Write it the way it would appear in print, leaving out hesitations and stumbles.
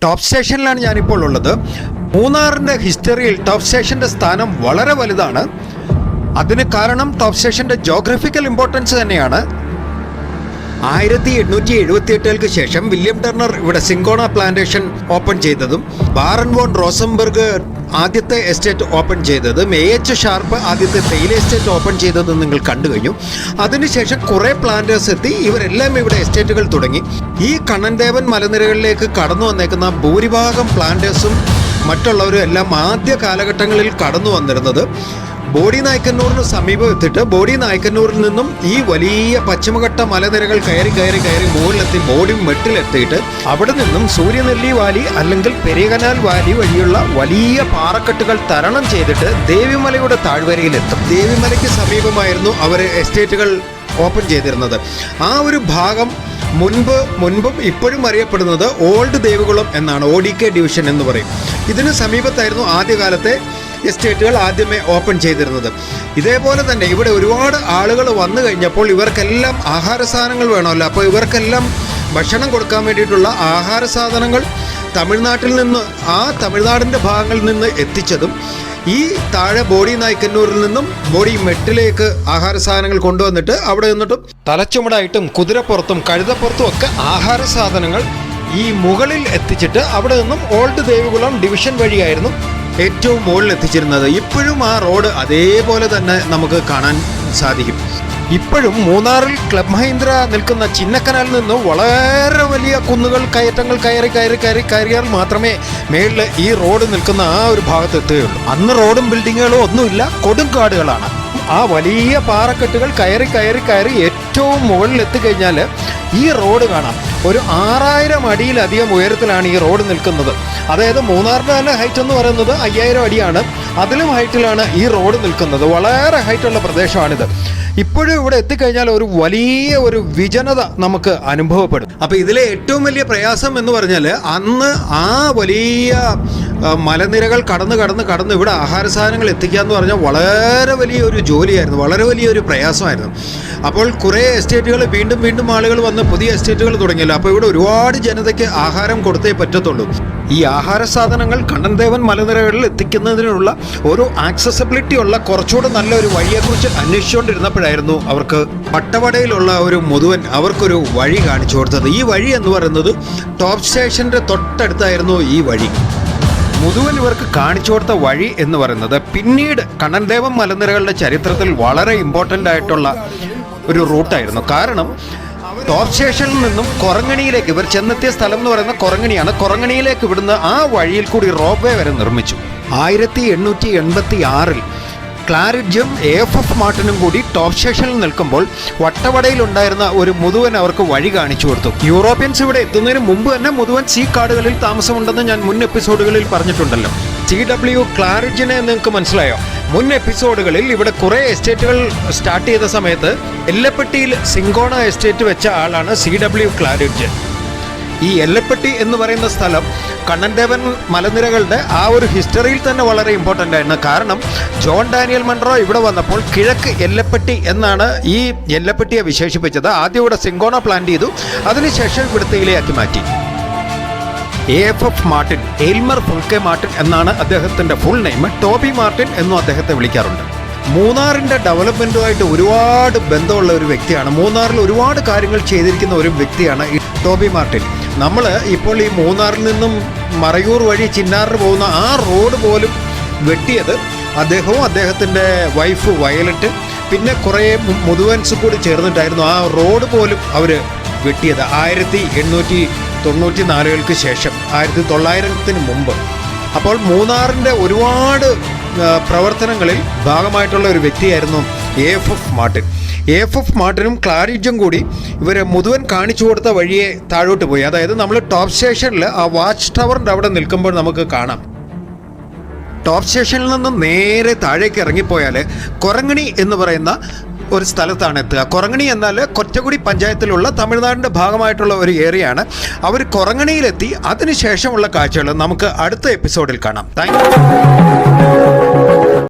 Top സ്റ്റേഷനിലാണ് ഞാനിപ്പോൾ ഉള്ളത്. മൂന്നാറിൻ്റെ ഹിസ്റ്ററിയിൽ ടോപ്പ് സ്റ്റേഷൻ്റെ സ്ഥാനം വളരെ വലുതാണ്. അതിന് കാരണം ടോപ്പ് സ്റ്റേഷൻ്റെ ജോഗ്രഫിക്കൽ ഇമ്പോർട്ടൻസ് തന്നെയാണ്. 1878 ശേഷം വില്യം ടർണർ ഇവിടെ സിങ്കോണ പ്ലാന്റേഷൻ ഓപ്പൺ ചെയ്തതും ബാറൻ വോൺ റോസംബർഗ് ആദ്യത്തെ എസ്റ്റേറ്റ് ഓപ്പൺ ചെയ്തതും AH ഷാർപ്പ് ആദ്യത്തെ തേയില എസ്റ്റേറ്റ് ഓപ്പൺ ചെയ്തതും നിങ്ങൾ കണ്ടു കഴിഞ്ഞു. അതിനുശേഷം കുറേ പ്ലാന്റേഴ്സ് എത്തി. ഇവരെല്ലാം ഇവിടെ എസ്റ്റേറ്റുകൾ തുടങ്ങി. ഈ കണ്ണൻദേവൻ മലനിരകളിലേക്ക് കടന്നു വന്നേക്കുന്ന ഭൂരിഭാഗം പ്ലാന്റേഴ്സും മറ്റുള്ളവരും എല്ലാം ആദ്യ കാലഘട്ടങ്ങളിൽ കടന്നു വന്നിരുന്നത് ബോഡി നായ്ക്കന്നൂരിന് സമീപം എത്തിയിട്ട് ബോഡി നായ്ക്കന്നൂരിൽ നിന്നും ഈ വലിയ പശ്ചിമഘട്ട മലനിരകൾ കയറി മുകളിലെത്തി ബോഡി മെട്ടിലെത്തിയിട്ട് അവിടെ നിന്നും സൂര്യനെല്ലി വാലി അല്ലെങ്കിൽ പെരിയകനാൽ വാലി വഴിയുള്ള വലിയ പാറക്കെട്ടുകൾ തരണം ചെയ്തിട്ട് ദേവിമലയുടെ താഴ്വരയിലെത്തും. ദേവിമലയ്ക്ക് സമീപമായിരുന്നു അവർ എസ്റ്റേറ്റുകൾ ഓപ്പൺ ചെയ്തിരുന്നത്. ആ ഒരു ഭാഗം മുൻപും ഇപ്പോഴും അറിയപ്പെടുന്നത് ഓൾഡ് ദേവികുളം എന്നാണ്. ODK ഡിവിഷൻ എന്ന് പറയും. ഇതിന് സമീപത്തായിരുന്നു ആദ്യകാലത്തെ എസ്റ്റേറ്റുകൾ ആദ്യമേ ഓപ്പൺ ചെയ്തിരുന്നത്. ഇതേപോലെ തന്നെ ഇവിടെ ഒരുപാട് ആളുകൾ വന്നു കഴിഞ്ഞപ്പോൾ ഇവർക്കെല്ലാം ആഹാര സാധനങ്ങൾ വേണമല്ലോ. അപ്പോൾ ഇവർക്കെല്ലാം ഭക്ഷണം കൊടുക്കാൻ വേണ്ടിയിട്ടുള്ള ആഹാര സാധനങ്ങൾ തമിഴ്നാട്ടിൽ നിന്ന് തമിഴ്നാടിൻ്റെ ഭാഗങ്ങളിൽ നിന്ന് എത്തിച്ചതും ഈ താഴെ ബോഡി നായ്ക്കന്നൂരിൽ നിന്നും ബോഡി മെട്ടിലേക്ക് ആഹാര സാധനങ്ങൾ കൊണ്ടുവന്നിട്ട് അവിടെ നിന്നിട്ടും തലച്ചുമടായിട്ടും കുതിരപ്പുറത്തും കഴുതപ്പുറത്തും ഒക്കെ ആഹാര സാധനങ്ങൾ ഈ മുകളിൽ എത്തിച്ചിട്ട് അവിടെ നിന്നും ഓൾഡ് ദേവികുളം ഡിവിഷൻ വഴിയായിരുന്നു ഏറ്റവും മുകളിൽ എത്തിച്ചിരുന്നത്. ഇപ്പോഴും ആ റോഡ് അതേപോലെ തന്നെ നമുക്ക് കാണാൻ സാധിക്കും. ഇപ്പോഴും മൂന്നാറിൽ ക്ലബ് മഹീന്ദ്ര നിൽക്കുന്ന ചിന്നക്കനാലിൽ നിന്ന് വളരെ വലിയ കുന്നുകൾ കയറ്റങ്ങൾ കയറിയാൽ മാത്രമേ മേളിൽ ഈ റോഡ് നിൽക്കുന്ന ആ ഒരു ഭാഗത്ത് എത്തുകയുള്ളൂ. അന്ന് റോഡും ബിൽഡിങ്ങുകളും ഒന്നുമില്ല, കൊടുങ്കാടുകളാണ്. ആ വലിയ പാറക്കെട്ടുകൾ കയറി ഏറ്റവും മുകളിൽ എത്തിക്കഴിഞ്ഞാൽ ഈ റോഡ് കാണാം. ഒരു 6000 അടിയിലധികം ഉയരത്തിലാണ് ഈ റോഡ് നിൽക്കുന്നത്. അതായത് മൂന്നാറിൻ്റെ തന്നെ ഹൈറ്റ് എന്ന് പറയുന്നത് 5000 അടിയാണ്. അതിലും ഹൈറ്റിലാണ് ഈ റോഡ് നിൽക്കുന്നത്. വളരെ ഹൈറ്റുള്ള പ്രദേശമാണിത്. ഇപ്പോഴും ഇവിടെ എത്തിക്കഴിഞ്ഞാൽ ഒരു വലിയ ഒരു വിജനത നമുക്ക് അനുഭവപ്പെടും. അപ്പോൾ ഇതിലെ ഏറ്റവും വലിയ പ്രയാസം എന്ന് പറഞ്ഞാൽ അന്ന് ആ വലിയ മലനിരകൾ കടന്ന് ഇവിടെ ആഹാര സാധനങ്ങൾ എത്തിക്കുക എന്ന് പറഞ്ഞാൽ വളരെ വലിയൊരു ജോലിയായിരുന്നു, വളരെ വലിയൊരു പ്രയാസമായിരുന്നു. അപ്പോൾ കുറേ എസ്റ്റേറ്റുകൾ വീണ്ടും ആളുകൾ വന്ന് പുതിയ എസ്റ്റേറ്റുകൾ തുടങ്ങിയല്ലോ. അപ്പോൾ ഇവിടെ ഒരുപാട് ജനതയ്ക്ക് ആഹാരം കൊടുത്തേ പറ്റത്തുള്ളൂ. ഈ ആഹാര സാധനങ്ങൾ കണ്ണൻദേവൻ മലനിരകളിൽ എത്തിക്കുന്നതിനുള്ള ഒരു ആക്സസിബിലിറ്റി ഉള്ള കുറച്ചുകൂടെ നല്ലൊരു വഴിയെക്കുറിച്ച് അന്വേഷിച്ചുകൊണ്ടിരുന്നപ്പോഴായിരുന്നു അവർക്ക് പട്ടവടയിലുള്ള ഒരു മുതുവൻ അവർക്കൊരു വഴി കാണിച്ചു കൊടുത്തത്. ഈ വഴി എന്ന് പറയുന്നത് ടോപ്പ് സ്റ്റേഷൻ്റെ തൊട്ടടുത്തായിരുന്നു ഈ വഴി. മുതുവൻ ഇവർക്ക് കാണിച്ചു കൊടുത്ത വഴി എന്ന് പറയുന്നത് പിന്നീട് കണ്ണൻദേവൻ മലനിരകളുടെ ചരിത്രത്തിൽ വളരെ ഇമ്പോർട്ടൻ്റ് ആയിട്ടുള്ള ഒരു റൂട്ടായിരുന്നു. കാരണം ടോപ്പ് സ്റ്റേഷനിൽ നിന്നും കൊറങ്ങണിയിലേക്ക് ഇവർ ചെന്നെത്തിയ സ്ഥലം എന്ന് പറയുന്ന കൊറങ്ങണിയാണ്. കൊറങ്ങണിയിലേക്ക് ഇവിടുന്ന് ആ വഴിയിൽ കൂടി റോപ്പ് വേ വരെ നിർമ്മിച്ചു. 1886 ക്ലാരിഡ്ജും AFF മാർട്ടിനും കൂടി ടോപ്പ് സ്റ്റേഷനിൽ നിൽക്കുമ്പോൾ വട്ടവടയിലുണ്ടായിരുന്ന ഒരു മുതുവൻ അവർക്ക് വഴി കാണിച്ചു കൊടുത്തു. യൂറോപ്യൻസ് ഇവിടെ എത്തുന്നതിന് മുമ്പ് തന്നെ മുതുവൻ സീ കാടുകളിൽ താമസമുണ്ടെന്ന് ഞാൻ മുൻ എപ്പിസോഡുകളിൽ പറഞ്ഞിട്ടുണ്ടല്ലോ. CW ക്ലാരിഡ്ജിനെ നിങ്ങൾക്ക് മനസ്സിലായോ? മുൻ എപ്പിസോഡുകളിൽ ഇവിടെ കുറേ എസ്റ്റേറ്റുകൾ സ്റ്റാർട്ട് ചെയ്ത സമയത്ത് എല്ലപ്പെട്ടിയിൽ സിങ്കോണ എസ്റ്റേറ്റ് വെച്ച ആളാണ് CW ക്ലാരിഡ്ജ്. ഈ എല്ലപ്പെട്ടി എന്ന് പറയുന്ന സ്ഥലം കണ്ണൻദേവൻ മലനിരകളുടെ ആ ഒരു ഹിസ്റ്ററിയിൽ തന്നെ വളരെ ഇമ്പോർട്ടൻ്റ് ആയിരുന്നു. കാരണം ജോൺ ഡാനിയൽ മൺറോ ഇവിടെ വന്നപ്പോൾ കിഴക്ക് എല്ലപ്പെട്ടി എന്നാണ് ഈ എല്ലപ്പെട്ടിയെ വിശേഷിപ്പിച്ചത്. ആദ്യം ഇവിടെ സിങ്കോണ പ്ലാന്റ് ചെയ്തു, അതിനുശേഷം ഇവിടെ തേയിലയാക്കി മാറ്റി. AFF മാർട്ടിൻ, എൽമർ ഫുൾക്കെ മാർട്ടിൻ എന്നാണ് അദ്ദേഹത്തിൻ്റെ ഫുൾ നെയിം. ടോബി മാർട്ടിൻ എന്നും അദ്ദേഹത്തെ വിളിക്കാറുണ്ട്. മൂന്നാറിൻ്റെ ഡെവലപ്മെൻറ്റുമായിട്ട് ഒരുപാട് ബന്ധമുള്ള ഒരു വ്യക്തിയാണ്. മൂന്നാറിൽ ഒരുപാട് കാര്യങ്ങൾ ചെയ്തിരിക്കുന്ന ഒരു വ്യക്തിയാണ് ഈ ടോബി മാർട്ടിൻ. നമ്മൾ ഇപ്പോൾ ഈ മൂന്നാറിൽ നിന്നും മറയൂർ വഴി ചിന്നാറിന് പോകുന്ന ആ റോഡ് പോലും വെട്ടിയത് അദ്ദേഹവും അദ്ദേഹത്തിൻ്റെ വൈഫ് വയലറ്റ് പിന്നെ കുറേ മുതുവൻസ് കൂടി ചേർന്നിട്ടായിരുന്നു ആ റോഡ് പോലും അവർ വെട്ടിയത് 1894 ശേഷം, 1900 മുമ്പ്. അപ്പോൾ മൂന്നാറിൻ്റെ ഒരുപാട് പ്രവർത്തനങ്ങളിൽ ഭാഗമായിട്ടുള്ള ഒരു വ്യക്തിയായിരുന്നു AFF മാർട്ടിൻ. AFF മാർട്ടിനും ക്ലാരിഡ്ജും കൂടി ഇവർ മുതുവൻ കാണിച്ചു കൊടുത്ത വഴിയെ താഴോട്ട് പോയി. അതായത് നമ്മൾ ടോപ്പ് സ്റ്റേഷനിൽ ആ വാച്ച് ടവറിൻ്റെ അവിടെ നിൽക്കുമ്പോൾ നമുക്ക് കാണാം. ടോപ്പ് സ്റ്റേഷനിൽ നിന്ന് നേരെ താഴേക്ക് ഇറങ്ങിപ്പോയാൽ കൊറങ്ങണി എന്ന് പറയുന്ന ഒരു സ്ഥലത്താണ് എത്തുക. കൊറങ്ങണി എന്നാൽ കൊറ്റക്കുടി പഞ്ചായത്തിലുള്ള തമിഴ്നാടിൻ്റെ ഭാഗമായിട്ടുള്ള ഒരു ഏരിയയാണ്. അവർ കൊറങ്ങണിയിലെത്തി. അതിനുശേഷമുള്ള കാഴ്ചകൾ നമുക്ക് അടുത്ത എപ്പിസോഡിൽ കാണാം. Thank you.